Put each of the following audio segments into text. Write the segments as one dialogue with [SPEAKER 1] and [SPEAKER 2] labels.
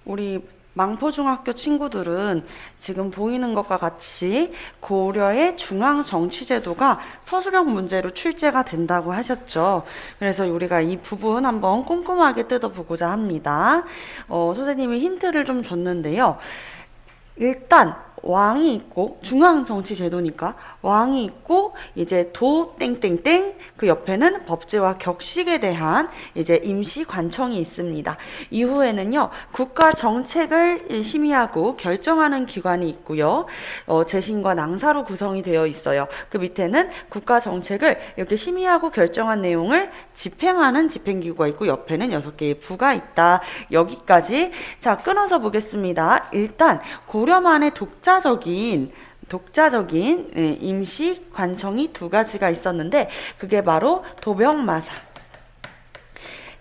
[SPEAKER 1] 우리 망포중학교 친구들은 지금 보이는 것과 같이 고려의 중앙정치제도가 서술형 문제로 출제가 된다고 하셨죠. 그래서 우리가 이 부분 한번 꼼꼼하게 뜯어보고자 합니다. 선생님이 힌트를 좀 줬는데요. 일단 왕이 있고 중앙정치제도니까 왕이 있고 이제 도 땡땡땡 그 옆에는 법제와 격식에 대한 이제 임시관청이 있습니다. 이후에는요 국가 정책을 심의하고 결정하는 기관이 있고요. 재신과 낭사로 구성이 되어 있어요. 그 밑에는 국가 정책을 이렇게 심의하고 결정한 내용을 집행하는 집행기구가 있고 옆에는 6개의 부가 있다. 여기까지. 자, 끊어서 보겠습니다. 일단 고려만의 독자적인 임시 관청이 2가지가 있었는데 그게 바로 도병마사.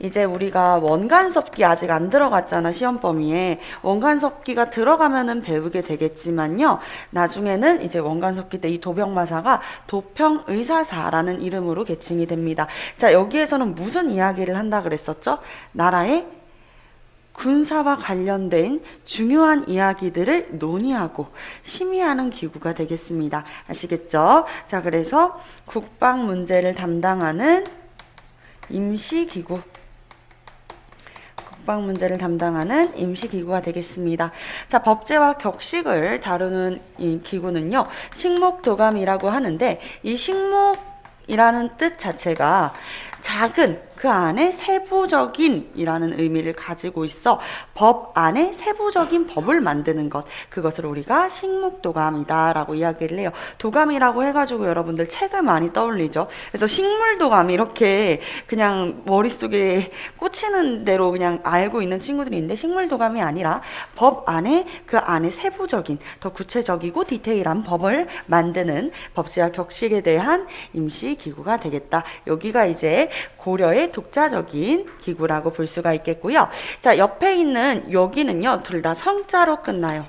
[SPEAKER 1] 이제 우리가 원간섭기 아직 안 들어갔잖아, 시험 범위에. 원간섭기가 들어가면은 배우게 되겠지만요. 나중에는 이제 원간섭기 때 이 도병마사가 도평의사사라는 이름으로 계칭이 됩니다. 자, 여기에서는 무슨 이야기를 한다 그랬었죠? 나라의 군사와 관련된 중요한 이야기들을 논의하고 심의하는 기구가 되겠습니다. 아시겠죠? 자, 그래서 국방 문제를 담당하는 임시기구. 국방 문제를 담당하는 임시기구가 되겠습니다. 자, 법제와 격식을 다루는 이 기구는요, 식목도감이라고 하는데 이 식목이라는 뜻 자체가 작은 그 안에 세부적인 이라는 의미를 가지고 있어 법 안에 세부적인 법을 만드는 것, 그것을 우리가 식목도감이다 라고 이야기를 해요. 도감이라고 해가지고 여러분들 책을 많이 떠올리죠. 그래서 식물도감 이렇게 그냥 머릿속에 꽂히는 대로 그냥 알고 있는 친구들이 있는데 식물도감이 아니라 법 안에 그 안에 세부적인 더 구체적이고 디테일한 법을 만드는 법제와 격식에 대한 임시기구가 되겠다. 여기가 이제 고려의 독자적인 기구라고 볼 수가 있겠고요. 자, 옆에 있는 여기는요, 둘 다 성자로 끝나요.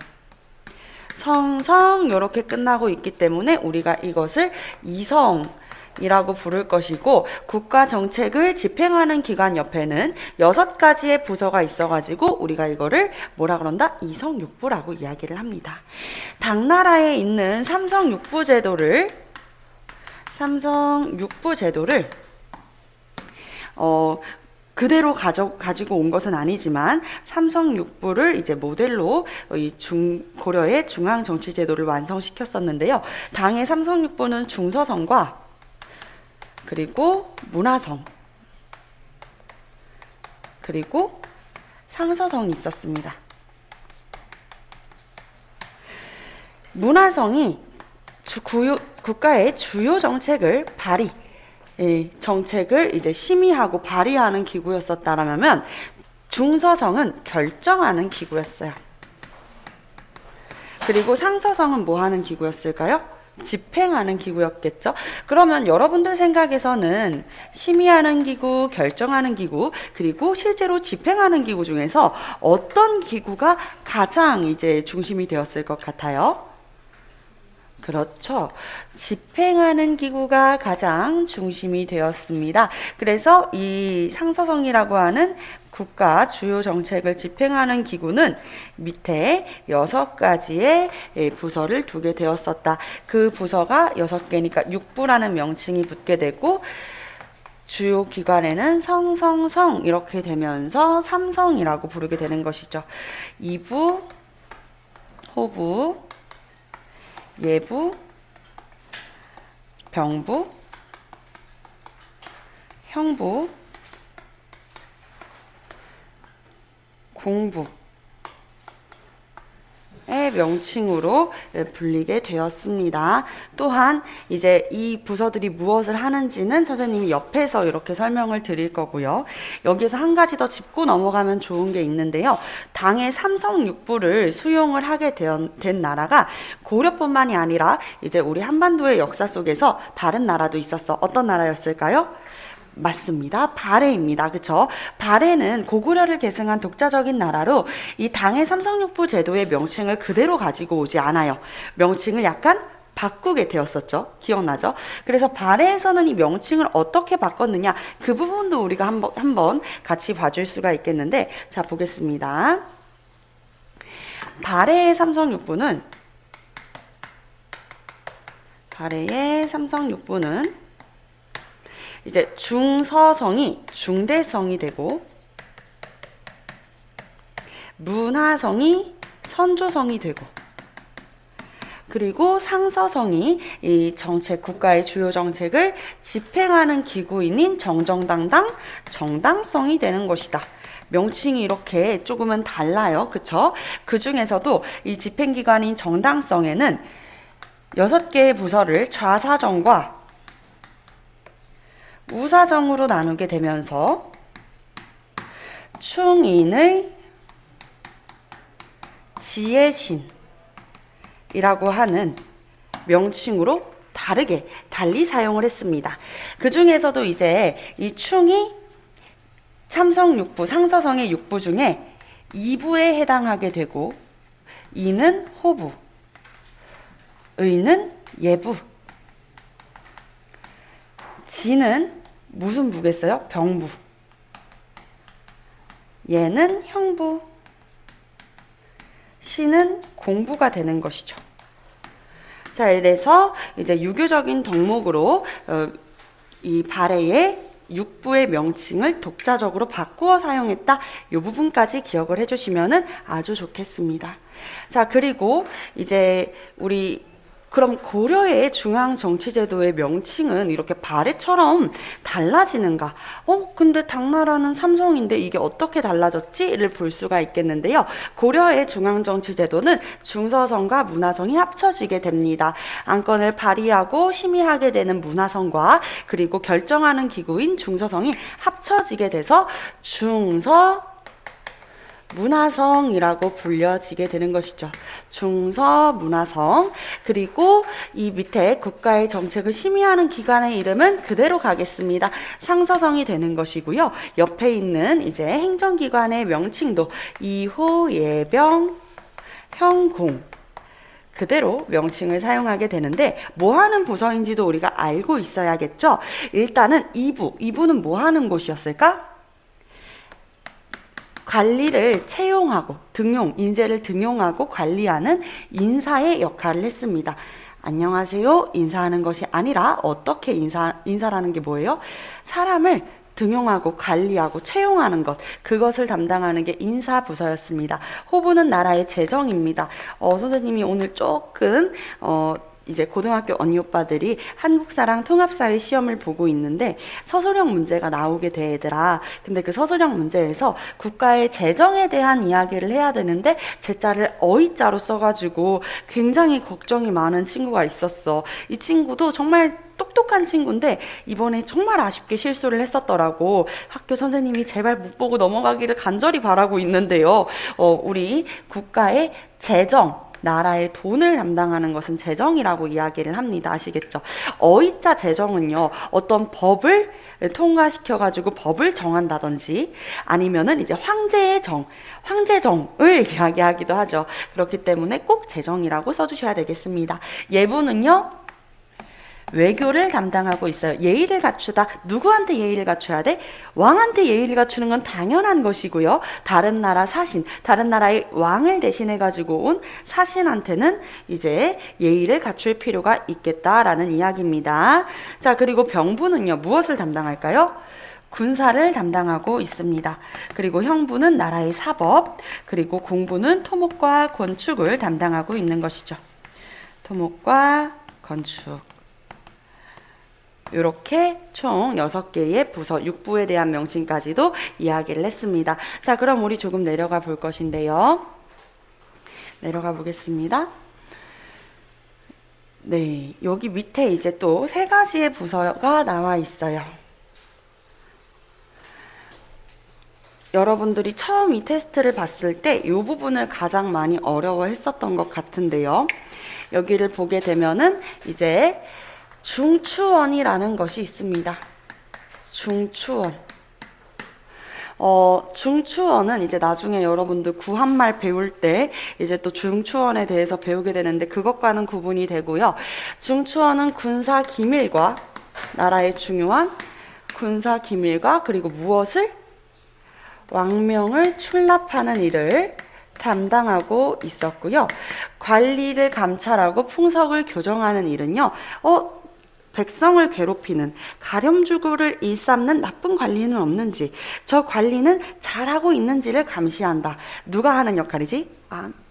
[SPEAKER 1] 성성 이렇게 끝나고 있기 때문에 우리가 이것을 이성이라고 부를 것이고, 국가 정책을 집행하는 기관 옆에는 6가지의 부서가 있어가지고 우리가 이거를 뭐라 그런다? 이성육부라고 이야기를 합니다. 당나라에 있는 삼성육부제도를 그대로 가지고 온 것은 아니지만 삼성육부를 이제 모델로 이 고려의 중앙정치제도를 완성시켰었는데요. 당의 삼성육부는 중서성과 그리고 문화성 그리고 상서성이 있었습니다. 문화성이 국가의 주요 정책을 정책을 이제 심의하고 발의하는 기구였었다라면 중서성은 결정하는 기구였어요. 그리고 상서성은 뭐 하는 기구였을까요? 집행하는 기구였겠죠. 그러면 여러분들 생각에서는 심의하는 기구, 결정하는 기구, 그리고 실제로 집행하는 기구 중에서 어떤 기구가 가장 이제 중심이 되었을 것 같아요? 그렇죠. 집행하는 기구가 가장 중심이 되었습니다. 그래서 이 상서성이라고 하는 국가 주요 정책을 집행하는 기구는 밑에 6가지의 부서를 두게 되었었다. 그 부서가 6개니까 육부라는 명칭이 붙게 되고, 주요 기관에는 성성성 이렇게 되면서 삼성이라고 부르게 되는 것이죠. 이부, 호부, 예부, 병부, 형부, 공부의 명칭으로 불리게 되었습니다. 또한 이제 이 부서들이 무엇을 하는지는 선생님이 옆에서 이렇게 설명을 드릴 거고요. 여기서 한 가지 더 짚고 넘어가면 좋은 게 있는데요. 당의 삼성육부를 수용을 하게 된 나라가 고려뿐만이 아니라 이제 우리 한반도의 역사 속에서 다른 나라도 있었어. 어떤 나라였을까요? 맞습니다. 발해입니다. 그쵸? 발해는 고구려를 계승한 독자적인 나라로 이 당의 삼성육부 제도의 명칭을 그대로 가지고 오지 않아요. 명칭을 약간 바꾸게 되었었죠. 기억나죠? 그래서 발해에서는 이 명칭을 어떻게 바꿨느냐, 그 부분도 우리가 한번 같이 봐줄 수가 있겠는데, 자, 보겠습니다. 발해의 삼성육부는 이제 중서성이 중대성이 되고 문화성이 선조성이 되고 그리고 상서성이 이 정책, 국가의 주요 정책을 집행하는 기구인인 정정당당, 정당성이 되는 것이다. 명칭이 이렇게 조금은 달라요. 그쵸? 그 중에서도 이 집행기관인 정당성에는 6개의 부서를 좌사정과 우사정으로 나누게 되면서 충인의 지혜신이라고 하는 명칭으로 달리 사용을 했습니다. 그 중에서도 이제 이 충이 삼성육부, 상서성의 육부 중에 2부에 해당하게 되고 이는 호부, 의는 예부, 지는 무슨 부겠어요? 병부, 예는 형부, 시는 공부가 되는 것이죠. 자, 이래서 이제 유교적인 덕목으로 이 발해의 육부의 명칭을 독자적으로 바꾸어 사용했다. 이 부분까지 기억을 해주시면 아주 좋겠습니다. 자, 그리고 이제 우리 그럼 고려의 중앙정치제도의 명칭은 이렇게 발해처럼 달라지는가? 근데 당나라는 삼성인데 이게 어떻게 달라졌지?를 볼 수가 있겠는데요. 고려의 중앙정치제도는 중서성과 문화성이 합쳐지게 됩니다. 안건을 발의하고 심의하게 되는 문화성과 그리고 결정하는 기구인 중서성이 합쳐지게 돼서 중서 문화성이라고 불려지게 되는 것이죠. 중서 문화성. 그리고 이 밑에 국가의 정책을 심의하는 기관의 이름은 그대로 가겠습니다. 상서성이 되는 것이고요. 옆에 있는 이제 행정기관의 명칭도 이호, 예병, 형공 그대로 명칭을 사용하게 되는데 뭐 하는 부서인지도 우리가 알고 있어야겠죠. 일단은 이부는 뭐 하는 곳이었을까? 관리를 채용하고 인재를 등용하고 관리하는 인사의 역할을 했습니다. 안녕하세요 인사하는 것이 아니라 어떻게 인사라는 게 뭐예요? 사람을 등용하고 관리하고 채용하는 것, 그것을 담당하는 게 인사부서였습니다. 호부는 나라의 재정입니다. 선생님이 오늘 조금 이제 고등학교 언니 오빠들이 한국사랑 통합사회 시험을 보고 있는데 서술형 문제가 나오게 돼 얘들아. 근데 그 서술형 문제에서 국가의 재정에 대한 이야기를 해야 되는데 제자를 어이자로 써가지고 굉장히 걱정이 많은 친구가 있었어. 이 친구도 정말 똑똑한 친구인데 이번에 정말 아쉽게 실수를 했었더라고. 학교 선생님이 제발 못 보고 넘어가기를 간절히 바라고 있는데요. 우리 국가의 재정, 나라의 돈을 담당하는 것은 재정이라고 이야기를 합니다. 아시겠죠? 어이자 재정은요, 어떤 법을 통과시켜가지고 법을 정한다든지 아니면은 이제 황제정을 이야기하기도 하죠. 그렇기 때문에 꼭 재정이라고 써주셔야 되겠습니다. 예부는요, 외교를 담당하고 있어요. 예의를 갖추다. 누구한테 예의를 갖춰야 돼? 왕한테 예의를 갖추는 건 당연한 것이고요. 다른 나라 사신, 다른 나라의 왕을 대신해 가지고 온 사신한테는 이제 예의를 갖출 필요가 있겠다라는 이야기입니다. 자, 그리고 병부는요, 무엇을 담당할까요? 군사를 담당하고 있습니다. 그리고 형부는 나라의 사법, 그리고 공부는 토목과 건축을 담당하고 있는 것이죠. 토목과 건축. 이렇게 총 6개의 부서, 육부에 대한 명칭까지도 이야기를 했습니다. 자, 그럼 우리 조금 내려가 볼 것인데요. 내려가 보겠습니다. 네, 여기 밑에 이제 또 3가지의 부서가 나와 있어요. 여러분들이 처음 이 테스트를 봤을 때 이 부분을 가장 많이 어려워했었던 것 같은데요. 여기를 보게 되면은 이제 중추원이라는 것이 있습니다. 중추원. 중추원은 이제 나중에 여러분들 구한말 배울 때 이제 또 중추원에 대해서 배우게 되는데 그것과는 구분이 되고요. 중추원은 군사 기밀과 나라의 중요한 군사 기밀과 그리고 무엇을? 왕명을 출납하는 일을 담당하고 있었고요. 관리를 감찰하고 풍속을 교정하는 일은요. 백성을 괴롭히는 가렴주구를 일삼는 나쁜 관리는 없는지, 저 관리는 잘하고 있는지를 감시한다. 누가 하는 역할이지?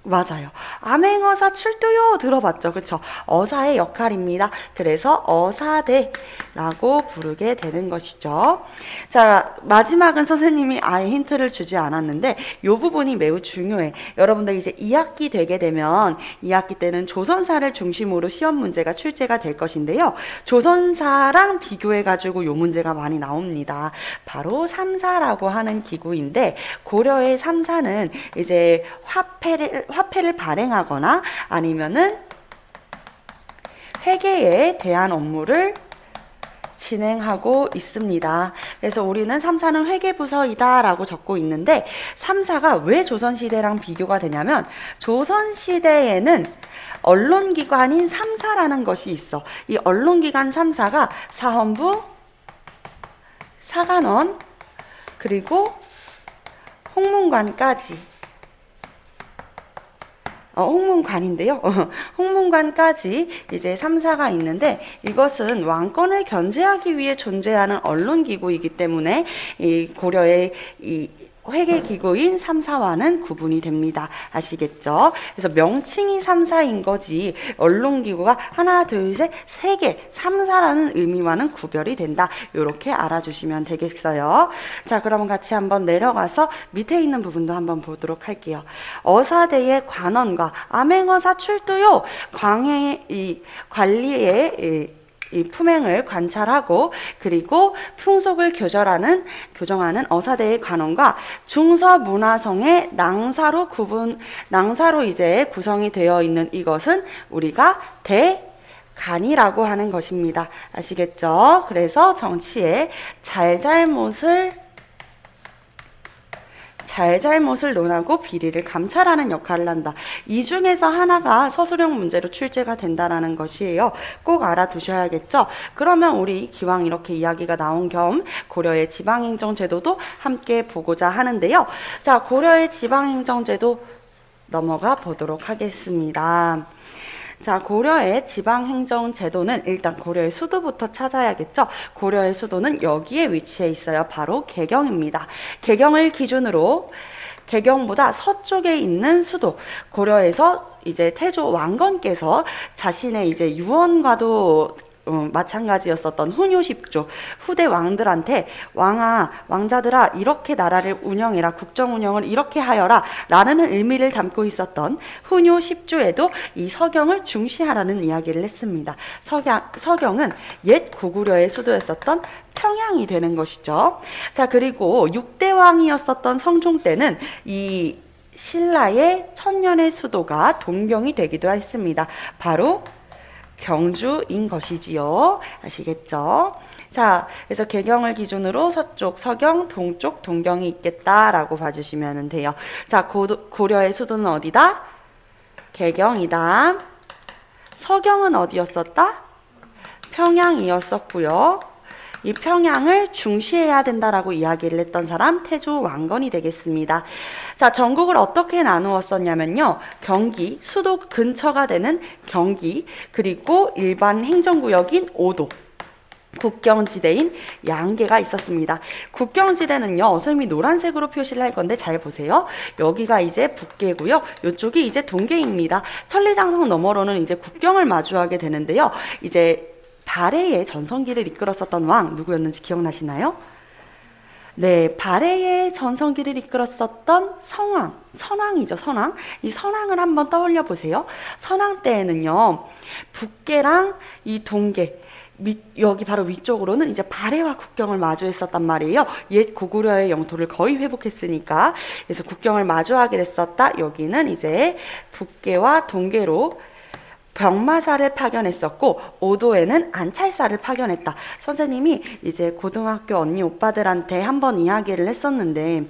[SPEAKER 1] 맞아요. 암행어사 출두요 들어봤죠? 그쵸? 어사의 역할입니다. 그래서 어사대라고 부르게 되는 것이죠. 자, 마지막은 선생님이 아예 힌트를 주지 않았는데 이 부분이 매우 중요해. 여러분들 이제 2학기 되게 되면 2학기 때는 조선사를 중심으로 시험 문제가 출제가 될 것인데요. 조선사랑 비교해가지고 이 문제가 많이 나옵니다. 바로 삼사라고 하는 기구인데 고려의 삼사는 이제 화폐를 발행하거나 아니면은 회계에 대한 업무를 진행하고 있습니다. 그래서 우리는 3사는 회계부서이다 라고 적고 있는데 3사가 왜 조선시대랑 비교가 되냐면 조선시대에는 언론기관인 3사라는 것이 있어. 이 언론기관 3사가 사헌부, 사간원, 그리고 홍문관까지 홍문관인데요. 홍문관까지 이제 3사가 있는데 이것은 왕권을 견제하기 위해 존재하는 언론기구이기 때문에 이 고려의 이 회계기구인 3사와는 구분이 됩니다. 아시겠죠? 그래서 명칭이 3사인 거지 언론기구가 하나, 둘, 셋, 세 개, 3사라는 의미와는 구별이 된다. 이렇게 알아주시면 되겠어요. 자, 그러면 같이 한번 내려가서 밑에 있는 부분도 한번 보도록 할게요. 어사대의 관원과 암행어사 출두요. 광해의 이 관리의 이 품행을 관찰하고 그리고 풍속을 교정하는 어사대의 관원과 중서문화성의 낭사로 이제 구성이 되어 있는 이것은 우리가 대간이라고 하는 것입니다. 아시겠죠? 그래서 정치의 잘잘못을 논하고 비리를 감찰하는 역할을 한다. 이 중에서 하나가 서술형 문제로 출제가 된다는 것이에요. 꼭 알아두셔야겠죠? 그러면 우리 기왕 이렇게 이야기가 나온 겸 고려의 지방행정제도도 함께 보고자 하는데요. 자, 고려의 지방행정제도 넘어가 보도록 하겠습니다. 자, 고려의 지방행정제도는 일단 고려의 수도부터 찾아야겠죠. 고려의 수도는 여기에 위치해 있어요. 바로 개경입니다. 개경을 기준으로 개경보다 서쪽에 있는 수도, 고려에서 이제 태조 왕건께서 자신의 이제 유언과도 마찬가지였었던 훈요 10조 후대 왕들한테 왕자들아 이렇게 나라를 운영해라, 국정 운영을 이렇게 하여라 라는 의미를 담고 있었던 훈요 10조에도 이 서경을 중시하라는 이야기를 했습니다. 서경은 옛 고구려의 수도였었던 평양이 되는 것이죠. 자, 그리고 6대 왕이었었던 성종 때는 이 신라의 천년의 수도가 동경이 되기도 했습니다. 바로 경주인 것이지요. 아시겠죠? 자, 그래서 개경을 기준으로 서쪽, 서경, 동쪽, 동경이 있겠다라고 봐주시면 돼요. 자, 고려의 수도는 어디다? 개경이다. 서경은 어디였었다? 평양이었었고요. 이 평양을 중시해야 된다라고 이야기를 했던 사람 태조 왕건이 되겠습니다. 자, 전국을 어떻게 나누었었냐면요. 경기, 수도 근처가 되는 경기, 그리고 일반 행정구역인 오도, 국경지대인 양계가 있었습니다. 국경지대는요, 선생님이 노란색으로 표시를 할 건데 잘 보세요. 여기가 이제 북계고요. 이쪽이 이제 동계입니다. 천리장성 너머로는 이제 국경을 마주하게 되는데요. 이제 발해의 전성기를 이끌었었던 왕 누구였는지 기억나시나요? 네, 발해의 전성기를 이끌었었던 선왕이죠, 선왕. 이 선왕을 한번 떠올려 보세요. 선왕 때에는요, 북계랑 이 동계, 여기 바로 위쪽으로는 이제 발해와 국경을 마주했었단 말이에요. 옛 고구려의 영토를 거의 회복했으니까. 그래서 국경을 마주하게 됐었다. 여기는 이제 북계와 동계로 병마사를 파견했었고 오도에는 안찰사를 파견했다. 선생님이 이제 고등학교 언니 오빠들한테 한번 이야기를 했었는데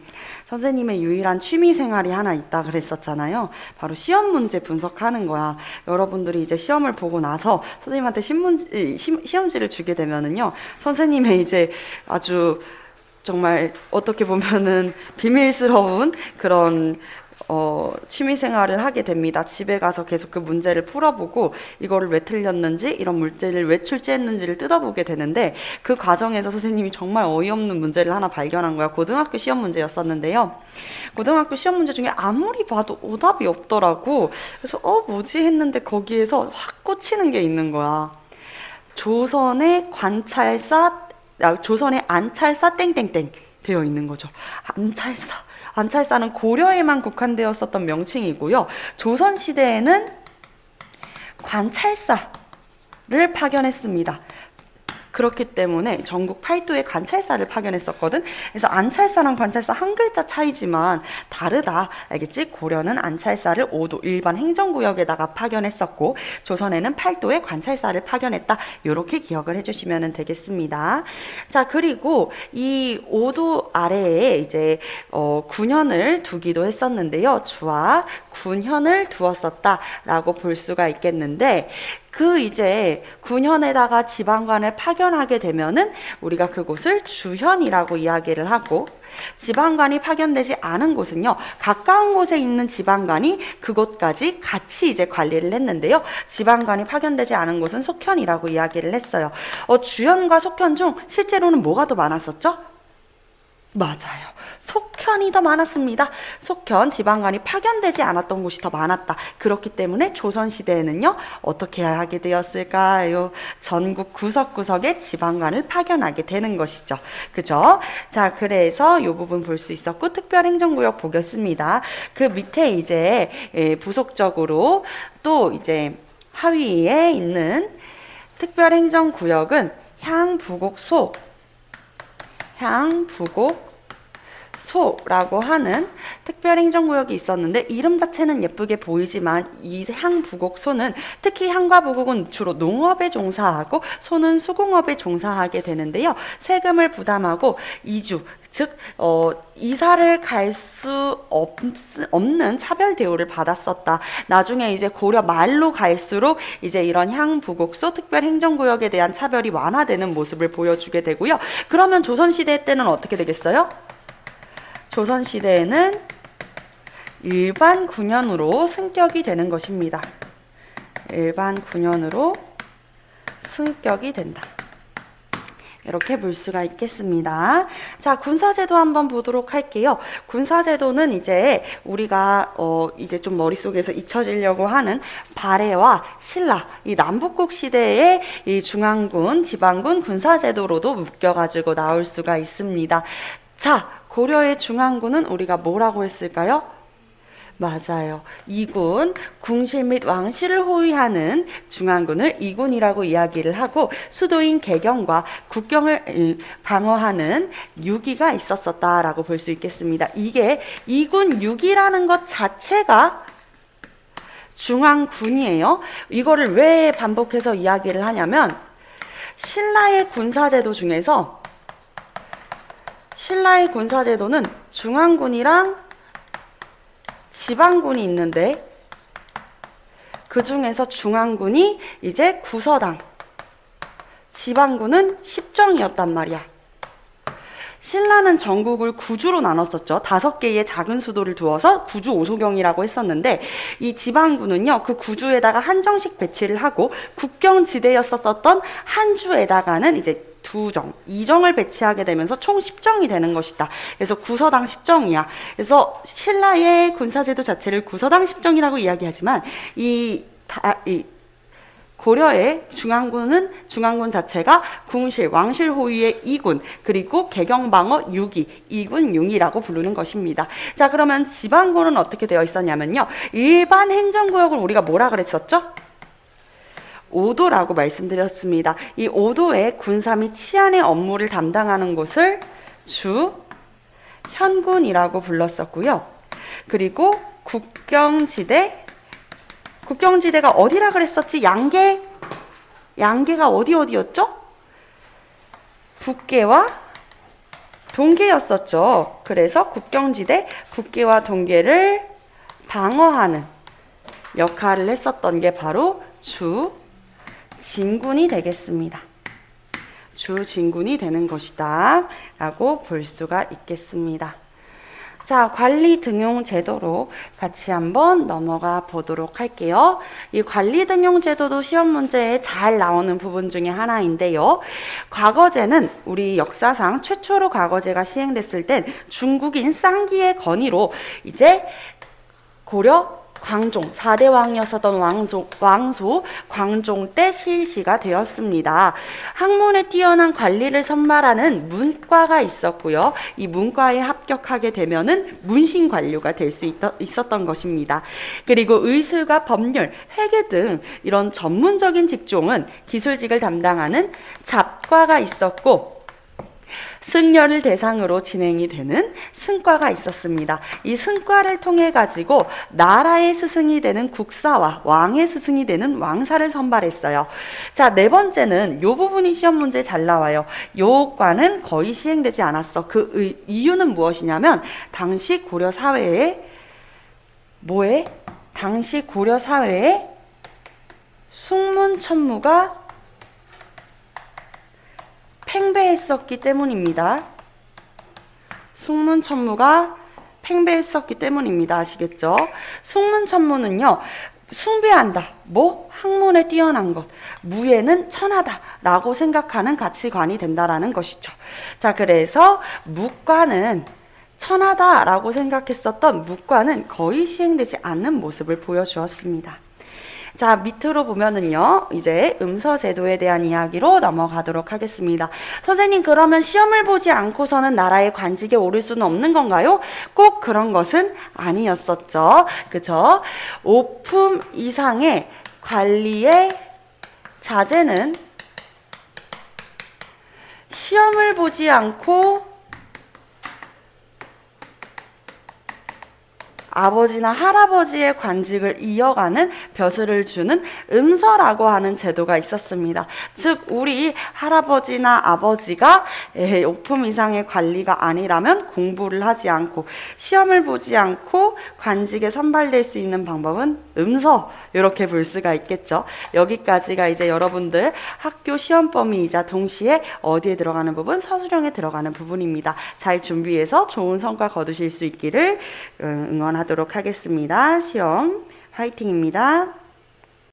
[SPEAKER 1] 선생님의 유일한 취미 생활이 하나 있다 그랬었잖아요. 바로 시험 문제 분석하는 거야. 여러분들이 이제 시험을 보고 나서 선생님한테 시험지를 주게 되면은요, 선생님의 이제 아주 정말 어떻게 보면은 비밀스러운 그런 취미 생활을 하게 됩니다. 집에 가서 계속 그 문제를 풀어보고 이거를 왜 틀렸는지, 이런 문제를 왜 출제했는지를 뜯어보게 되는데, 그 과정에서 선생님이 정말 어이없는 문제를 하나 발견한 거야. 고등학교 시험 문제였었는데요. 고등학교 시험 문제 중에 아무리 봐도 오답이 없더라고. 그래서 뭐지 했는데 거기에서 확 꽂히는 게 있는 거야. 조선의 안찰사 땡땡땡 되어 있는 거죠. 안찰사는 고려에만 국한되었었던 명칭이고요. 조선시대에는 관찰사를 파견했습니다. 그렇기 때문에 전국 8도에 관찰사를 파견했었거든. 그래서 안찰사랑 관찰사 한 글자 차이지만 다르다. 알겠지? 고려는 안찰사를 5도 일반 행정구역에다가 파견했었고, 조선에는 8도에 관찰사를 파견했다. 이렇게 기억을 해주시면 되겠습니다. 자, 그리고 이 5도 아래에 이제 군현을 두기도 했었는데요. 주와 군현을 두었었다라고 볼 수가 있겠는데, 이제 군현에다가 지방관을 파견하게 되면은 우리가 그곳을 주현이라고 이야기를 하고, 지방관이 파견되지 않은 곳은요, 가까운 곳에 있는 지방관이 그곳까지 같이 이제 관리를 했는데요. 지방관이 파견되지 않은 곳은 속현이라고 이야기를 했어요. 주현과 속현 중 실제로는 뭐가 더 많았었죠? 맞아요. 속현이 더 많았습니다. 속현, 지방관이 파견되지 않았던 곳이 더 많았다. 그렇기 때문에 조선시대에는요, 어떻게 하게 되었을까요? 전국 구석구석에 지방관을 파견하게 되는 것이죠. 그죠? 자, 그래서 이 부분 볼 수 있었고, 특별행정구역 보겠습니다. 그 밑에 이제 부속적으로 또 이제 하위에 있는 특별행정구역은 향부곡소라고 하는 특별행정구역이 있었는데, 이름 자체는 예쁘게 보이지만 이 향부곡소는, 특히 향과 부곡은 주로 농업에 종사하고 소는 수공업에 종사하게 되는데요. 세금을 부담하고 이주, 즉 이사를 갈 수 없는 차별 대우를 받았었다. 나중에 이제 고려 말로 갈수록 이제 이런 향부곡소 특별행정구역에 대한 차별이 완화되는 모습을 보여주게 되고요. 그러면 조선시대 때는 어떻게 되겠어요? 조선시대에는 일반 군현으로 승격이 되는 것입니다. 일반 군현으로 승격이 된다. 이렇게 볼 수가 있겠습니다. 자, 군사제도 한번 보도록 할게요. 군사제도는 이제 우리가 이제 좀 머릿속에서 잊혀지려고 하는 발해와 신라, 이 남북국 시대의 이 중앙군, 지방군 군사제도로도 묶여가지고 나올 수가 있습니다. 자, 고려의 중앙군은 우리가 뭐라고 했을까요? 맞아요. 이군, 궁실 및 왕실을 호위하는 중앙군을 이군이라고 이야기를 하고, 수도인 개경과 국경을 방어하는 유기가 있었었다라고 볼 수 있겠습니다. 이게 이군 유기라는 것 자체가 중앙군이에요. 이거를 왜 반복해서 이야기를 하냐면, 신라의 군사제도는 중앙군이랑 지방군이 있는데, 그 중에서 중앙군이 이제 구서당, 지방군은 십정이었단 말이야. 신라는 전국을 구주로 나눴었죠. 5개의 작은 수도를 두어서 구주 오소경이라고 했었는데, 이 지방군은요, 그 구주에다가 한정식 배치를 하고, 국경지대였었던 한주에다가는 이제 2정, 2정을 배치하게 되면서 총 10정이 되는 것이다. 그래서 구서당 10정이야. 그래서 신라의 군사제도 자체를 구서당 10정이라고 이야기하지만, 이 고려의 중앙군 자체가 궁실, 왕실 호위의 2군, 그리고 개경방어 6기, 2군 융이라고 부르는 것입니다. 자, 그러면 지방군은 어떻게 되어 있었냐면요, 일반 행정구역을 우리가 뭐라 그랬었죠? 5도라고 말씀드렸습니다. 이 5도의 군사 및 치안의 업무를 담당하는 곳을 주현군이라고 불렀었고요. 그리고 국경지대가 어디라 그랬었지? 양계가 어디였죠? 북계와 동계였었죠. 그래서 국경지대, 북계와 동계를 방어하는 역할을 했었던 게 바로 주진군이 되겠습니다. 주진군이 되는 것이다 라고 볼 수가 있겠습니다. 자, 관리 등용 제도로 같이 한번 넘어가 보도록 할게요. 이 관리 등용 제도도 시험 문제에 잘 나오는 부분 중에 하나인데요. 과거제는 우리 역사상 최초로 과거제가 시행됐을 땐 중국인 쌍기의 건의로 이제 고려 광종 4대 왕이었었던 왕소 광종 때 실시가 되었습니다. 학문에 뛰어난 관리를 선발하는 문과가 있었고요. 이 문과에 합격하게 되면은 문신관료가 될 수 있었던 것입니다. 그리고 의술과 법률, 회계 등 이런 전문적인 직종은 기술직을 담당하는 잡과가 있었고, 승려를 대상으로 진행이 되는 승과가 있었습니다. 이 승과를 통해 가지고 나라의 스승이 되는 국사와 왕의 스승이 되는 왕사를 선발했어요. 자, 네 번째는 요 부분이 시험 문제에 잘 나와요. 요 과는 거의 시행되지 않았어. 그 이유는 무엇이냐면 당시 고려 사회에 당시 고려 사회에 숙문천무가 팽배했었기 때문입니다. 숙문천무가 팽배했었기 때문입니다. 아시겠죠? 숙문천무는요, 숭배한다. 학문에 뛰어난 것. 무예는 천하다. 라고 생각하는 가치관이 된다라는 것이죠. 자, 그래서 무과는 천하다. 라고 생각했었던 무과는 거의 시행되지 않는 모습을 보여주었습니다. 자, 밑으로 보면은요, 이제 음서 제도에 대한 이야기로 넘어가도록 하겠습니다. 선생님, 그러면 시험을 보지 않고서는 나라의 관직에 오를 수는 없는 건가요? 꼭 그런 것은 아니었었죠. 그죠? 5품 이상의 관리의 자제는 시험을 보지 않고 아버지나 할아버지의 관직을 이어가는 벼슬을 주는 음서라고 하는 제도가 있었습니다. 즉 우리 할아버지나 아버지가 5품 이상의 관리가 아니라면 공부를 하지 않고 시험을 보지 않고 관직에 선발될 수 있는 방법은 음서, 이렇게 볼 수가 있겠죠. 여기까지가 이제 여러분들 학교 시험 범위이자 동시에 어디에 들어가는 부분? 서술형에 들어가는 부분입니다. 잘 준비해서 좋은 성과 거두실 수 있기를 응원하도록 하겠습니다. 시험 화이팅입니다.